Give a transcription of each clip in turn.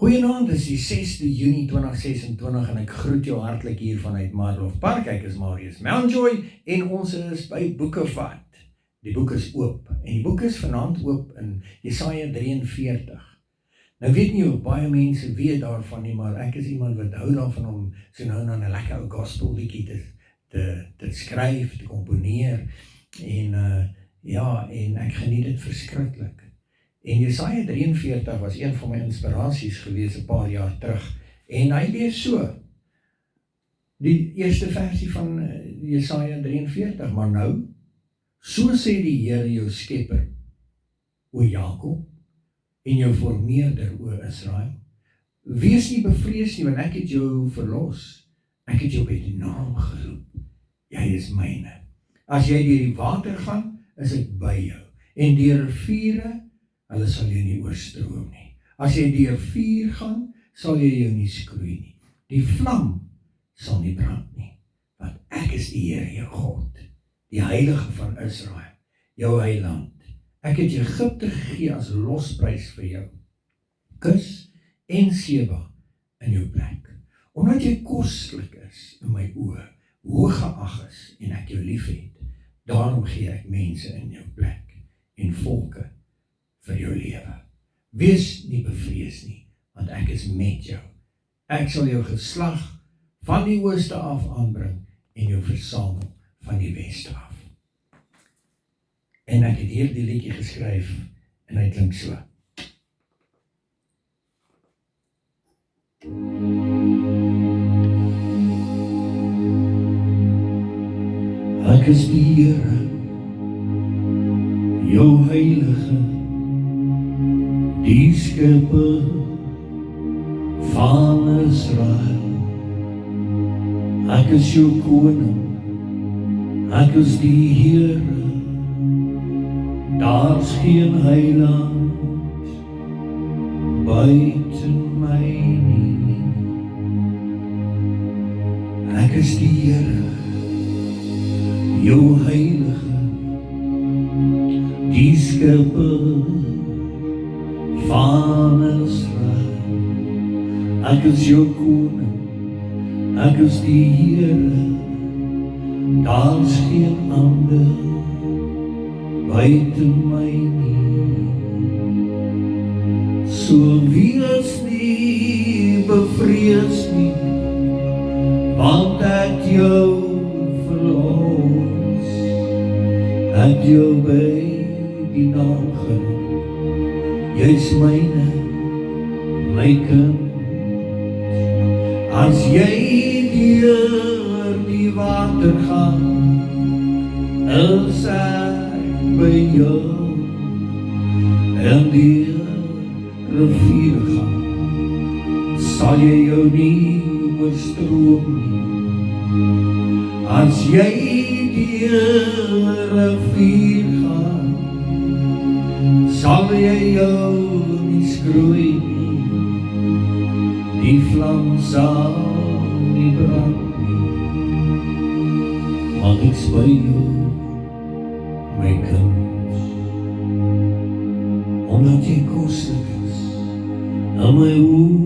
Goeienaand, dit is die 6de Junie 2026 en ek groet jou hartlik hier vanuit Marlof Park. Ek is Marius Mountjoy en ons is by Boekevat. Die boek is oop en die boek is vanaand oop in Jesaja 43. Nou weet nie of baie mense weet daarvan nie, maar ek is iemand wat hou daarvan om so nou en dan 'n lekker ou gospel liedjie te skryf, te komponeer en en ek geniet dit verskriklik. En Jesaja 43 was een van my inspirasies gewees 'n paar jaar terug. En hy lees so. Die eerste versie van Jesaja 43, maar nou, so sê die Here jou skepper, o Jakob, en jou vormeerder, o Israel. Wees nie bevrees nie, want ek het jou verlos. Ek het jou by die naam geroep. Jy is myne. As jy deur die water gaan, is ek by jou. En deur riviere, hulle sal jou nie oorstroom nie. As jy deur vuur gaan, sal jy jou nie skroei nie. Die vlam sal nie brand nie, want ek is die Here jou God, die Heilige van Israel, jou heiland. Ek het Egipte gegee as losprys vir jou, Kus en Seba in jou plek, omdat jy kostelik is in my oë, hoog geag is en ek jou lief het. Daarom gee ek mense in jou plek en volke vir jou lewe. Wees nie bevrees nie, want ek is met jou. Ek sal jou geslag van die ooste af aanbring en jou versamel van die weste af. En ek het hierdie liedjie geskryf en hy klink so. Ek is die Here, jou heilige, die skepper van Israel. Ek is jou koning, ek is die Here, daar's geen heiland buiten my nie. Ek is die Here, jou heilige, die skepper van Israel. Ek is jou koning, ek is die Here, daar's geen ander buiten my nie. So wees nie bevrees nie, want ek jou verlos. Ek jou by die naam geroep. Jy's myne, my kind. As jy deur die water gaan, is ek by jou. En deur riviere gaan, sal jy jou nie oorstroom nie. As jy deur rivier gaan, sal jy jou nie skroei nie. Die vlam sal nie brand nie, want ek's by jou, my kind. Omdat jy kostelik is in my oë,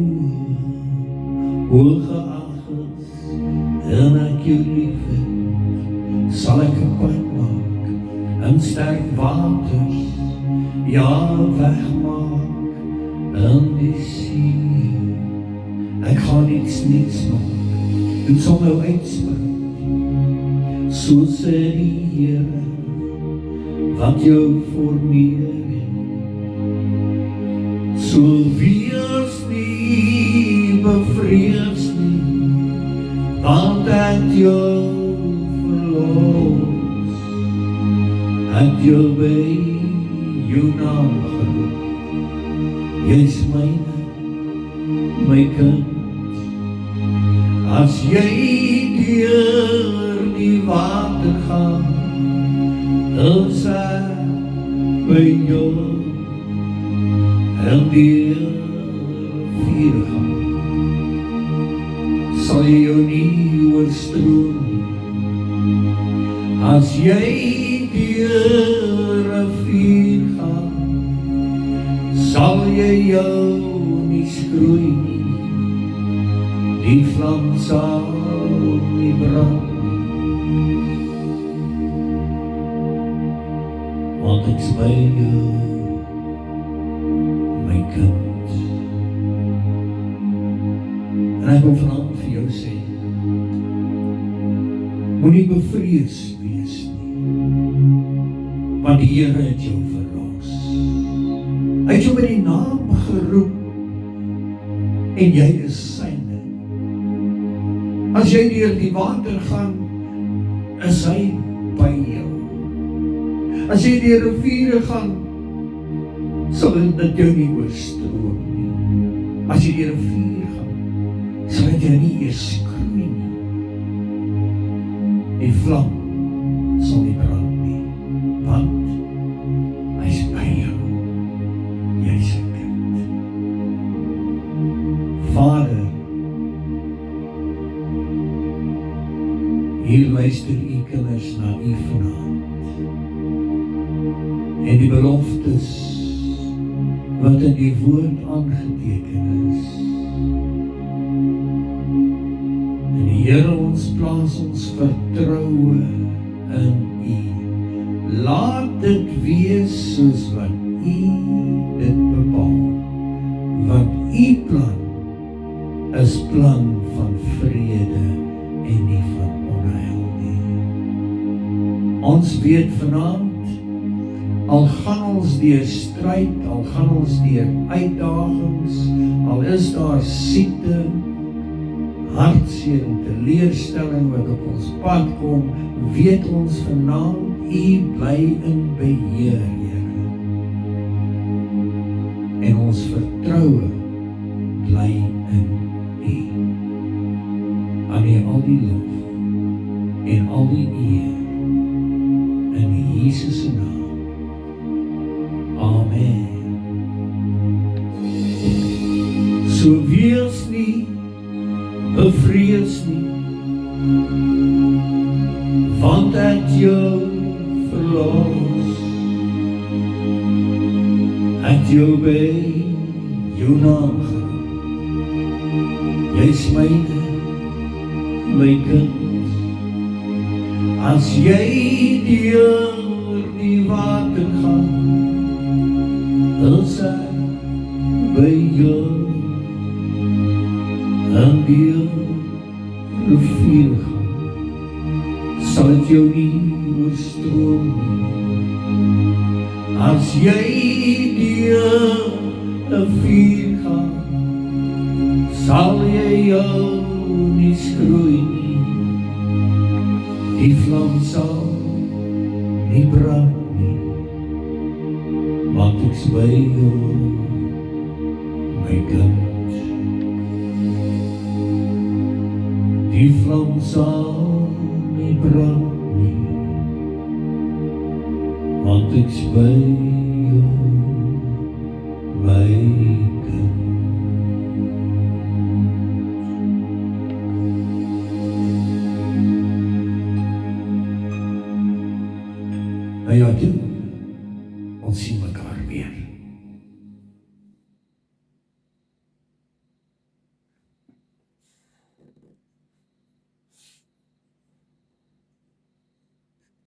hoog geag is en ek jou lief het, sal ek 'n pad maak in sterk waters, ja, wegmaak in die see. Ek gaan niks maak, dit sal nou uitspring, so sê die Here, wat jou formeer het. So wees nie bevrees nie, want ek jou verlos. Ek jou by jou naam geroep. Jy's myne, my kind. As jy deur die water gaan, is ek by jou. En deur vuur gaan, sal jy jou nie oorstroom nie. As jy deur 'n vuur gaan, sal jy jou nie nie skroei nie, die vlam sal nie brand nie, want ek's by jou, my kind. En ek wil vanaand vir jou sê, moenie bevrees wees nie, want die Here het jou verlos. Hy het jou by die naam geroep, en jy is syne. As jy deur die water gaan, is hy by jou. As jy deur riviere gaan, sal dit jou nie oorstroom nie. As jy deur 'n vuur gaan, sal dit jou nie eers skroei nie. Die vlam sal nie brand nie, want hy is by jou. Jy is 'n kind. Vader, hier luister u kinders na u vanaand. En die beloftes wat in die woord aangeteken is. En die Here, ons plaas ons vertroue in u. Laat dit wees soos wat u dit bepaal. Want u plan is plan van vrede en nie van onheil nie. Ons weet vanaand, al gaan ons deur stryd, al gaan ons deur uitdagings, al is daar siekte, hartseer en teleurstelling wat op ons pad kom, weet ons vanaand, u bly in beheer, Here. En ons vertroue bly in u. Aan u al die lof en al die eer in Jesus se naam. Amen. So wees nie, bevrees nie, want ek jou verlos. Ek jou by jou naam geroep. Jy's myne, my kind. As jy deur die water gaan, is hy by jou. En deur rivier gaan, sal het jou nie oorstroom nie. As jy deur 'n vuur gaan, sal jy jou nie skroei nie. Die vlam sal nie brand nie, want ek's by jou, my kind. Die vlam sal nie brand nie, want ek's by jou, my kind. Ja, toe, ons sien mekaar.